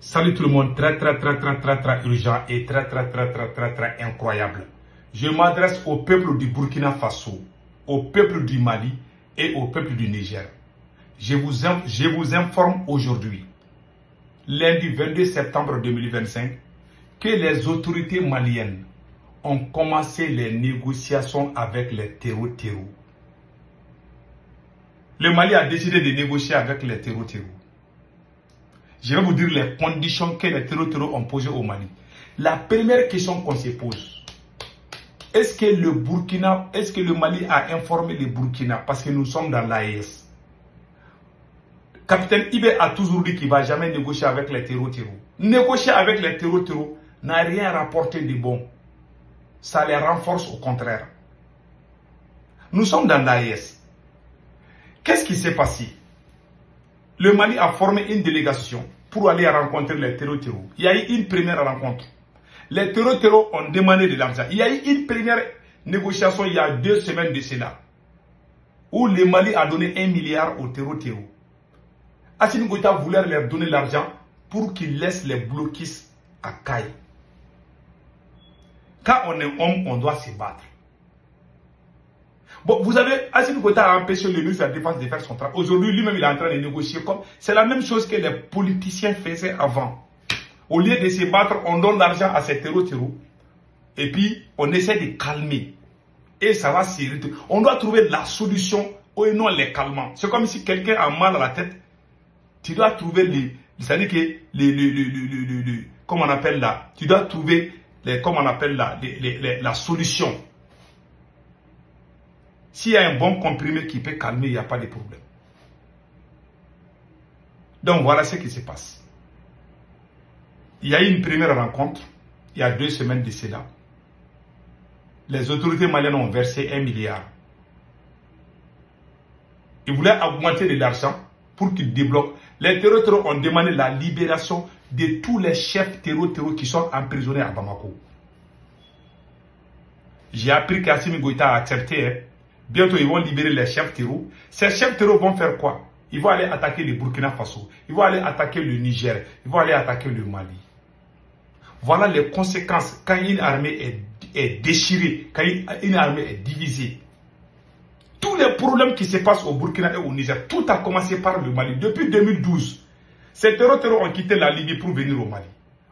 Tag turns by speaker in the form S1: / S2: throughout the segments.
S1: Salut tout le monde, très urgent et très incroyable. Je m'adresse au peuple du Burkina Faso, au peuple du Mali et au peuple du Niger. Je vous informe aujourd'hui, lundi 22 septembre 2025, que les autorités maliennes ont commencé les négociations avec les terreaux. Le Mali a décidé de négocier avec les terreaux. Je vais vous dire les conditions que les terreaux ont posées au Mali. La première question qu'on se pose, est-ce que le Mali a informé le Burkina parce que nous sommes dans l'AES? Capitaine Ibé a toujours dit qu'il ne va jamais négocier avec les terreaux. Négocier avec les terreaux n'a rien rapporté de bon. Ça les renforce au contraire. Nous sommes dans l'AES. Qu'est-ce qui s'est passé? Le Mali a formé une délégation pour aller rencontrer les terreaux. Il y a eu une première rencontre. Les terreaux ont demandé de l'argent. Il y a eu une première négociation il y a 2 semaines de cela, où le Mali a donné 1 milliard aux terreaux. Assimi Goïta voulait leur donner l'argent pour qu'ils laissent les blocus à Caille. Quand on est homme, on doit se battre. Bon, vous avez, Assimi Goïta a empêché le ministre de la Défense de faire son travail. Aujourd'hui, lui-même, il est en train de négocier comme... C'est la même chose que les politiciens faisaient avant. Au lieu de se battre, on donne l'argent à ces terreaux. Et puis, on essaie de calmer. Et ça va s'irriter. On doit trouver la solution et non les calmants. C'est comme si quelqu'un a mal à la tête. Tu dois trouver c'est-à-dire que comment on appelle là, tu dois trouver la solution. S'il y a un bon comprimé qui peut calmer, il n'y a pas de problème. Donc voilà ce qui se passe. Il y a eu une première rencontre, il y a 2 semaines de cela. Les autorités maliennes ont versé 1 milliard. Ils voulaient augmenter de l'argent pour qu'ils débloquent. Les terreaux ont demandé la libération de tous les chefs terreaux qui sont emprisonnés à Bamako. J'ai appris qu'Assimi Goïta a accepté. Hein. Bientôt, ils vont libérer les chefs terreaux. Ces chefs terreaux vont faire quoi? Ils vont aller attaquer le Burkina Faso. Ils vont aller attaquer le Niger. Ils vont aller attaquer le Mali. Voilà les conséquences quand une armée est déchirée, quand une armée est divisée. Tous les problèmes qui se passent au Burkina et au Niger, tout a commencé par le Mali. Depuis 2012, ces terreaux ont quitté la Libye pour venir au Mali.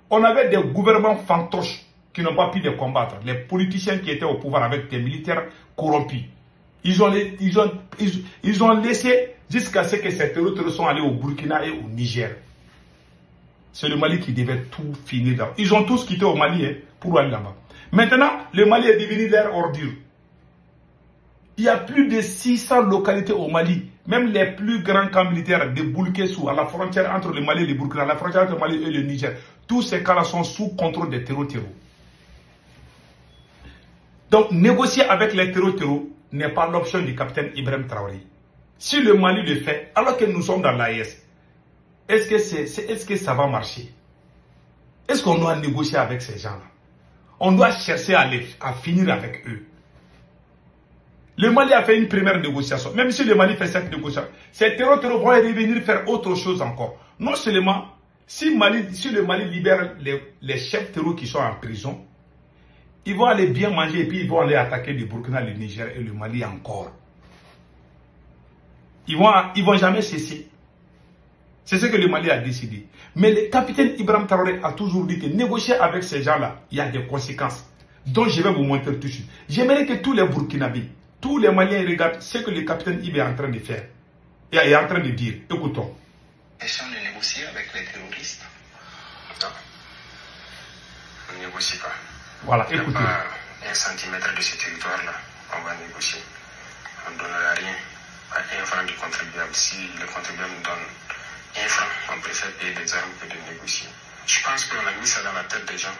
S1: On avait des gouvernements fantoches qui n'ont pas pu les combattre. Les politiciens qui étaient au pouvoir avec des militaires corrompus. Ils ont laissé jusqu'à ce que ces terreaux sont allés au Burkina et au Niger. C'est le Mali qui devait tout finir là. Ils ont tous quitté au Mali pour aller là-bas. Maintenant, le Mali est devenu leur ordure. Il y a plus de 600 localités au Mali. Même les plus grands camps militaires de Boulkessou, à la frontière entre le Mali et le Burkina, à la frontière entre le Mali et le Niger. Tous ces cas-là sont sous contrôle des terreaux. Donc, négocier avec les terreaux n'est pas l'option du capitaine Ibrahim Traoré. Si le Mali le fait, alors que nous sommes dans l'AES, est-ce que ça va marcher? Est-ce qu'on doit négocier avec ces gens-là? On doit chercher à finir avec eux. Le Mali a fait une première négociation. Même si le Mali fait cette négociation, ces terreaux vont revenir faire autre chose encore. Non seulement, si le Mali libère les chefs terreaux qui sont en prison, ils vont aller bien manger et puis ils vont aller attaquer le Burkina, le Niger et le Mali encore. Ils vont jamais cesser. C'est ce que le Mali a décidé. Mais le capitaine Ibrahim Traoré a toujours dit que négocier avec ces gens-là, il y a des conséquences. Donc je vais vous montrer tout de suite. J'aimerais que tous les Burkinabés, tous les Maliens regardent ce que le capitaine Ibé est en train de faire. Et est en train de dire. Écoutons.
S2: Question de négocier avec les terroristes? Non. On ne négocie pas.
S1: Voilà, écoutez.
S2: Il n'y a pas 1 centimètre de ce territoire-là. On va négocier. On ne donnera rien à 1 franc du contribuable. Si le contribuable nous donne 1 franc, on préfère payer des armes que de négocier. Je pense qu'on a mis ça dans la tête des gens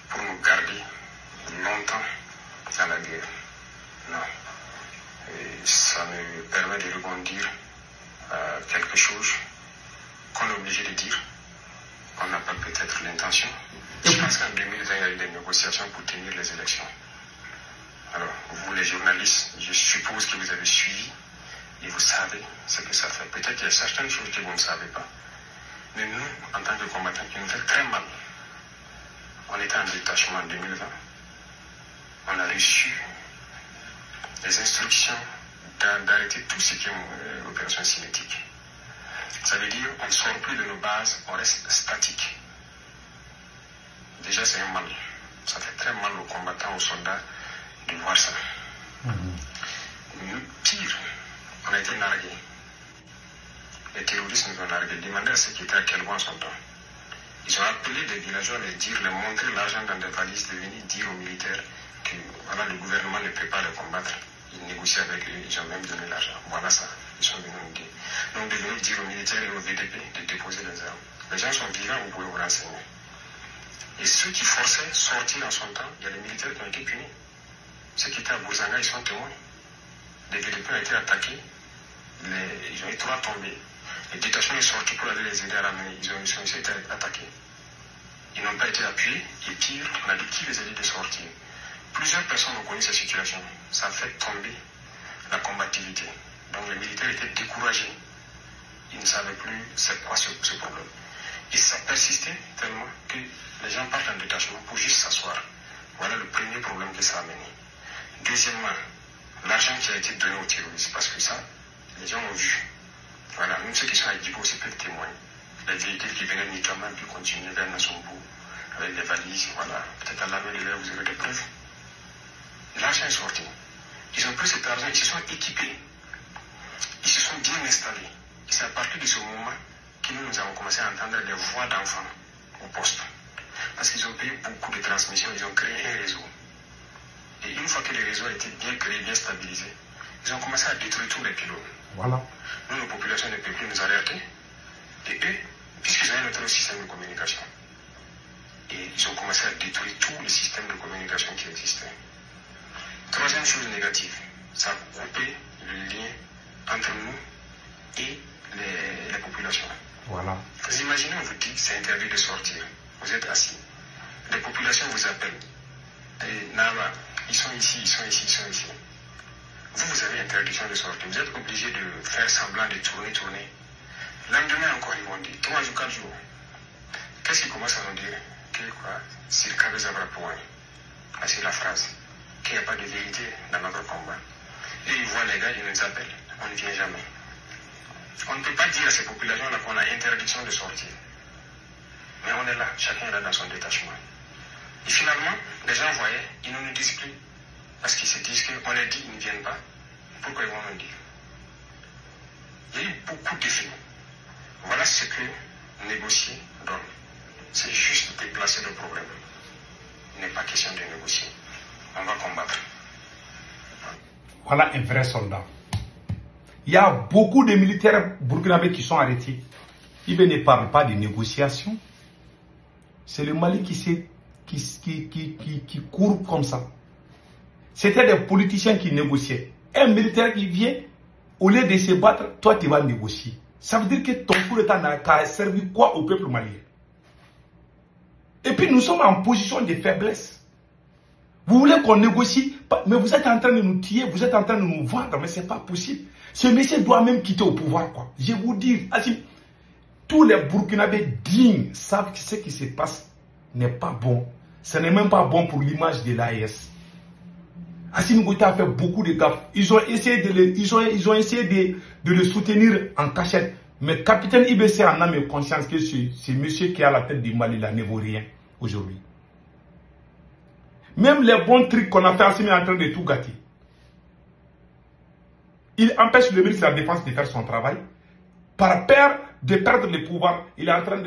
S2: pour nous garder longtemps dans la guerre. Non. Et ça me permet de rebondir à quelque chose qu'on est obligé de dire. On n'a pas peut-être l'intention. Je pense qu'en 2020, il y a eu des négociations pour tenir les élections. Alors, vous les journalistes, je suppose que vous avez suivi et vous savez ce que ça fait. Peut-être qu'il y a certaines choses que vous ne savez pas. Mais nous, en tant que combattants, qui nous fait très mal. On était en détachement en 2020. On a reçu des instructions d'arrêter tout ce qui est opération cinétique. Ça veut dire qu'on ne sort plus de nos bases, on reste statique. Déjà, c'est un mal. Ça fait très mal aux combattants, aux soldats de voir ça. Pire, on a été nargués. Les terroristes nous ont nargués. Demandez à ceux qui étaient à Kelbo en son temps. Ils ont appelé des villageois, les montrer l'argent dans des valises, de venir dire aux militaires que voilà, le gouvernement ne peut pas les combattre. Ils négocient avec eux, ils ont même donné l'argent. Voilà ça, ils sont venus nous dire. Donc de venir dire aux militaires et aux VDP de déposer les armes. Les gens sont vivants, vous pouvez vous renseigner. Et ceux qui forçaient sortir en son temps, il y a des militaires qui ont été punis. Ceux qui étaient à Bozanga, ils sont témoins. Les VDP ont été attaqués, ils ont été 3 tombés. Les détachements sont sortis pour aller les aider à ramener. Ils ont été attaqués. Ils n'ont pas été appuyés. Et pire, on a dit qui les a dit de sortir. Plusieurs personnes ont connu cette situation. Ça a fait tomber la combativité. Donc les militaires étaient découragés. Ils ne savaient plus c'est quoi ce problème. Et ça persistait tellement que les gens partent en détachement pour juste s'asseoir. Voilà le premier problème que ça a amené. Deuxièmement, l'argent qui a été donné aux terroristes. Parce que ça, les gens ont vu. Voilà, même ceux qui sont à Djibo aussi peuvent témoigner. Les véhicules qui venaient mutuellement puis continuer vers Nassombo avec des valises, voilà. Peut-être à la main de l'air, vous aurez des preuves. L'argent est sorti. Ils ont pris cet argent, ils se sont équipés. Ils se sont bien installés. Et c'est à partir de ce moment que nous avons commencé à entendre des voix d'enfants au poste. Parce qu'ils ont payé beaucoup de transmissions, ils ont créé un réseau. Et une fois que le réseau a été bien créé, bien stabilisé, ils ont commencé à détruire tous les pylônes.
S1: Voilà.
S2: Nous, nos populations ne peuvent plus nous alerter. Et eux, puisqu'ils ont un autre système de communication, et ils ont commencé à détruire tous les systèmes de communication qui existaient. Troisième chose négative, ça a coupé le lien entre nous et les populations.
S1: Voilà.
S2: Vous imaginez, on vous dit c'est interdit de sortir. Vous êtes assis. Les populations vous appellent. Et Nava, ils sont ici, ils sont ici, ils sont ici. Vous avez interdiction de sortir. Vous êtes obligé de faire semblant de tourner. Lendemain encore, ils vont dire 3 jours, 4 jours. Qu'est-ce qu'ils commencent à nous dire? Que quoi? Sirka Bezabra Pouani. C'est la phrase. Qu'il n'y a pas de vérité dans notre combat. Et ils voient les gars, ils nous appellent. On ne vient jamais. On ne peut pas dire à ces populations-là qu'on a interdiction de sortir. Mais on est là, chacun est là dans son détachement. Et finalement, les gens voyaient, ils ne nous disent plus. Parce qu'ils se disent qu'on les dit, ils ne viennent pas. Pourquoi ils vont nous dire? Il y a eu beaucoup d'effets. Voilà ce que négocier donne. C'est juste déplacer le problème. Il n'est pas question de négocier. On va combattre.
S1: Voilà un vrai soldat. Il y a beaucoup de militaires burkinabés qui sont arrêtés. Ils ne parlent pas de négociation. C'est le Mali qui court comme ça. C'était des politiciens qui négociaient. Un militaire qui vient, au lieu de se battre, toi tu vas négocier. Ça veut dire que ton coup d'État n'a servi quoi au peuple malien? Et puis nous sommes en position de faiblesse. Vous voulez qu'on négocie, mais vous êtes en train de nous tuer, vous êtes en train de nous vendre, mais ce n'est pas possible. Ce monsieur doit même quitter au pouvoir, quoi. Je vous dis, tous les Burkinabés dignes savent que ce qui se passe n'est pas bon. Ce n'est même pas bon pour l'image de l'AES. Assimi Goïta a fait beaucoup de gaffes. Ils ont essayé de le soutenir en cachette. Mais capitaine IBC en a même conscience que ce monsieur qui est à la tête du Mali là ne vaut rien aujourd'hui. Même les bons trucs qu'on a fait, Assimi est en train de tout gâter. Il empêche le ministre de la Défense de faire son travail. Par peur de perdre le pouvoir, il est en train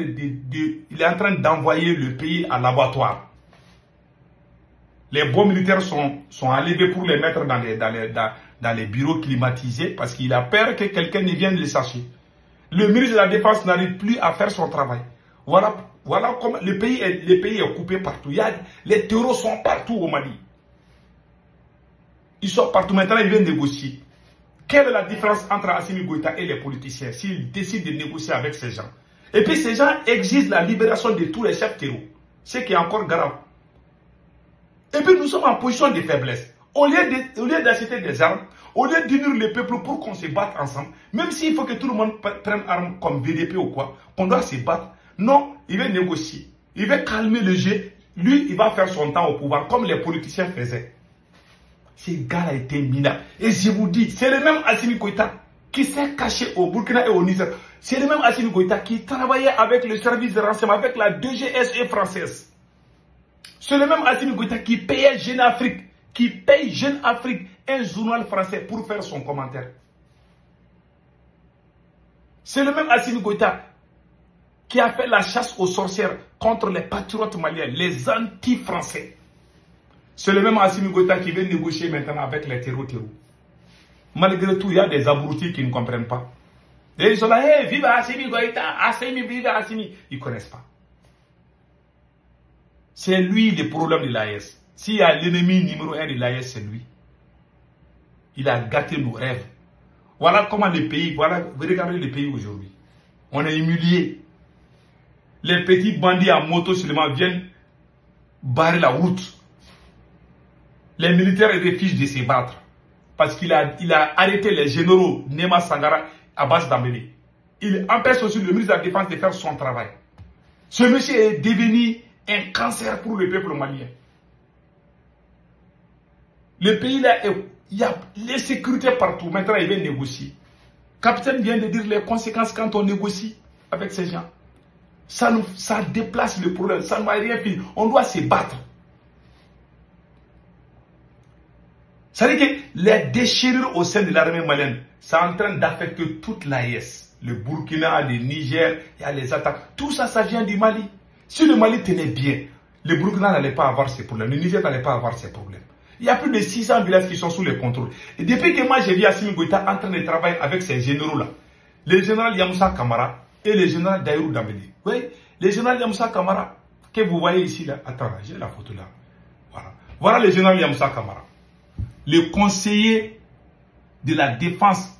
S1: d'envoyer le pays à l'abattoir. Les bons militaires sont enlevés pour les mettre dans les bureaux climatisés parce qu'il a peur que quelqu'un ne vienne les chercher. Le ministre de la Défense n'arrive plus à faire son travail. Voilà comment le pays est coupé partout. Les terreaux sont partout au Mali. Ils sont partout. Maintenant, ils viennent négocier. Quelle est la différence entre Assimi Goïta et les politiciens s'ils décident de négocier avec ces gens? Et puis ces gens exigent la libération de tous les chefs terreaux. Ce qui est encore grave. Et puis nous sommes en position de faiblesse. Au lieu d'acheter des armes, Au lieu d'unir le peuple pour qu'on se batte ensemble, même s'il faut que tout le monde prenne arme comme VDP ou quoi, qu'on doit se battre, non, il va négocier. Il va calmer le jeu. Lui, il va faire son temps au pouvoir comme les politiciens faisaient. Ce gars-là était minable. Et je vous dis, c'est le même Assimi Goïta qui s'est caché au Burkina et au Niger. C'est le même Assimi Goïta qui travaillait avec le service de renseignement, avec la DGSE française. C'est le même Assimi Goïta qui payait Jeune Afrique, qui paye Jeune Afrique, un journal français, pour faire son commentaire. C'est le même Assimi Goïta qui a fait la chasse aux sorcières contre les patriotes maliens, les anti-français. C'est le même Assimi Goïta qui vient négocier maintenant avec les terreaux. Malgré tout, il y a des abrutis qui ne comprennent pas. Et ils sont là, hey, vive Assimi Goïta, Assimi, vive Assimi. Ils ne connaissent pas. C'est lui le problème de l'AES. S'il y a l'ennemi numéro 1 de l'AES, c'est lui. Il a gâté nos rêves. Voilà comment le pays, voilà, vous regardez le pays aujourd'hui. On est humilié. Les petits bandits à moto seulement viennent barrer la route. Les militaires refusent de se battre. Parce qu'il a arrêté les généraux Nema Sangara à base d'Ambélé. Il empêche aussi le ministre de la Défense de faire son travail. Ce monsieur est devenu un cancer pour le peuple malien. Le pays là, il y a l'insécurité partout. Maintenant, il vient négocier. Le capitaine vient de dire les conséquences quand on négocie avec ces gens. Ça déplace le problème. Ça ne va rien faire. On doit se battre. Ça veut dire que les déchirures au sein de l'armée malienne, c'est en train d'affecter toute l'AES. Le Burkina, le Niger, il y a les attaques. Tout ça, ça vient du Mali. Si le Mali tenait bien, le Burkina n'allait pas avoir ces problèmes. Le Niger n'allait pas avoir ces problèmes. Il y a plus de 600 villages qui sont sous le contrôle. Et depuis que moi j'ai vu Assimi Goïta en train de travailler avec ces généraux-là, le général Yamoussa Kamara et le général Daïrou Dambélé. Oui, le général Yamoussa Kamara, que vous voyez ici, là. Attends, j'ai la photo là. Voilà. Voilà le général Yamoussa Kamara. Le conseiller de la défense,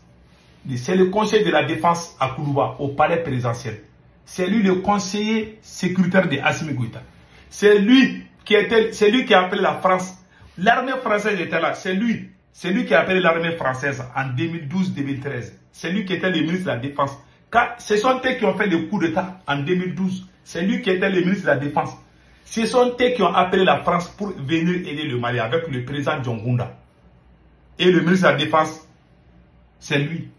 S1: c'est le conseiller de la défense à Koulouba, au palais présidentiel. C'est lui le conseiller sécuritaire de Assimi Goïta. C'est lui qui a appelé la France. L'armée française était là. C'est lui qui a appelé l'armée française en 2012-2013. C'est lui qui était le ministre de la Défense. Ce sont eux qui ont fait le coup d'État en 2012. C'est lui qui était le ministre de la Défense. Ce sont eux qui ont appelé la France pour venir aider le Mali avec le président Djongunda. Et le ministre de la Défense, c'est lui.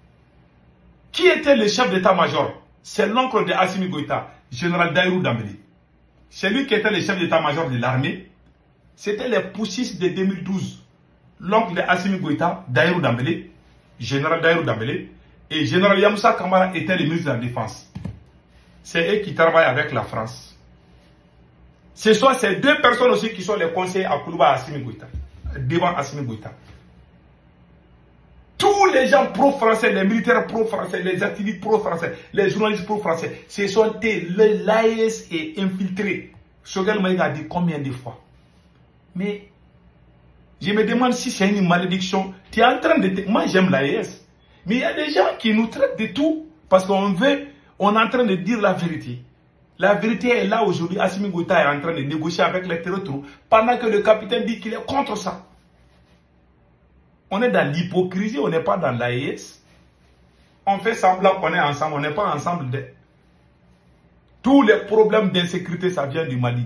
S1: Qui était le chef d'état-major? C'est l'oncle de Assimi Goïta, général Daïrou Dambélé. C'est lui qui était le chef d'état-major de l'armée. C'était les poussistes de 2012. L'oncle de Assimi Goïta, Daïrou Dambélé, général Daïrou Dambélé, et général Yamoussa Kamara était le ministre de la Défense. C'est eux qui travaillent avec la France. Ce sont ces deux personnes aussi qui sont les conseillers à Koulouba à Assimi Goïta, devant Assimi Goïta. Tous les gens pro-français, les militaires pro-français, les activistes pro-français, les journalistes pro-français, ce sont l'AES est infiltré. Choguel Maïga a dit combien de fois? Mais je me demande si c'est une malédiction. Tu es en train de... Moi j'aime l'AES. Mais il y a des gens qui nous traitent de tout parce qu'on est en train de dire la vérité. La vérité est là aujourd'hui. Assimi Goïta est en train de négocier avec les terroristes pendant que le capitaine dit qu'il est contre ça. On est dans l'hypocrisie, on n'est pas dans l'AES. On fait semblant qu'on est ensemble, on n'est pas ensemble. Tous les problèmes d'insécurité, ça vient du Mali.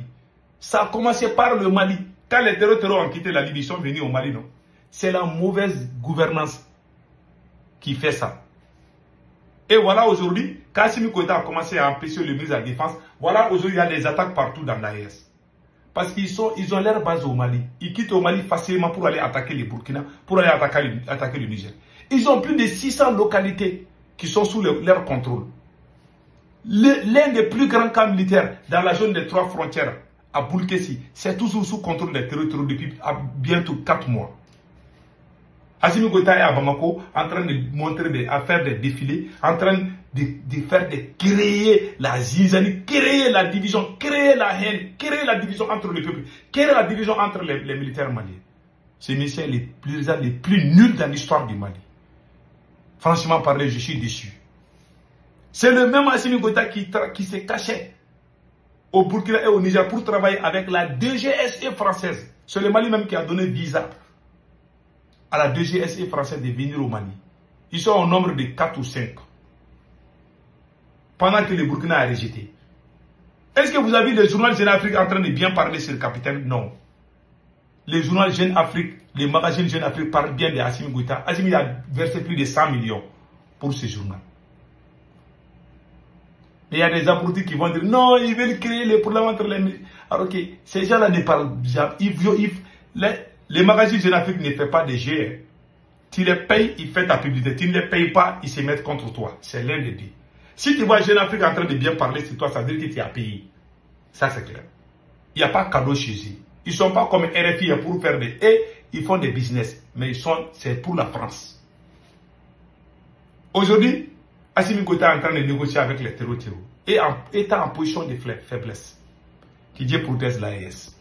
S1: Ça a commencé par le Mali. Quand les terroristes ont quitté la Libye, ils sont venus au Mali, non? C'est la mauvaise gouvernance qui fait ça. Et voilà aujourd'hui, quand Assimi Goïta a commencé à empêcher le ministre de la Défense, voilà aujourd'hui il y a des attaques partout dans l'AES. Parce qu'ils ont leur base au Mali. Ils quittent au Mali facilement pour aller attaquer les Burkina, pour aller attaquer le Niger. Ils ont plus de 600 localités qui sont sous leur contrôle. L'un des plus grands camps militaires dans la zone des 3 frontières, à Boulkessi, c'est toujours sous contrôle des terroristes depuis bientôt 4 mois. Assimi Goïta est à Bamako en train de montrer, à faire des défilés, en train de créer la zizanie, créer la division, créer la haine, créer la division entre les peuples, créer la division entre les militaires maliens. C'est les plus nuls dans l'histoire du Mali. Franchement parlé, je suis déçu. C'est le même Assimi Goïta qui s'est caché au Burkina et au Niger pour travailler avec la DGSE française. C'est le Mali même qui a donné visa à la DGSE française de venir au Mali. Ils sont au nombre de 4 ou 5. Pendant que le Burkina a rejeté. Est-ce que vous avez vu le journal Jeune Afrique en train de bien parler sur le capitaine? Non. Les journaux Jeune Afrique, les magazines Jeune Afrique parlent bien de Assimi Goïta. Assimi a versé plus de 100 millions pour ce journal. Mais il y a des abrutis qui vont dire non, ils veulent créer les problèmes entre les... Alors que ces gens-là ne parlent jamais. Les magazines Jeune Afrique ne font pas de jeux. Tu les payes, ils font ta publicité. Tu ne les payes pas, ils se mettent contre toi. C'est l'un des deux. Si tu vois Jeune Afrique en train de bien parler sur toi, ça veut dire que tu as payé. Ça, c'est clair. Il n'y a pas de cadeau chez eux. Ils ne sont pas comme RFI pour faire des... Et ils font des business. Mais c'est pour la France. Aujourd'hui, Assimi Goïta est en train de négocier avec les terreaux et étant en position de faiblesse. Qui Dieu protège l'AES.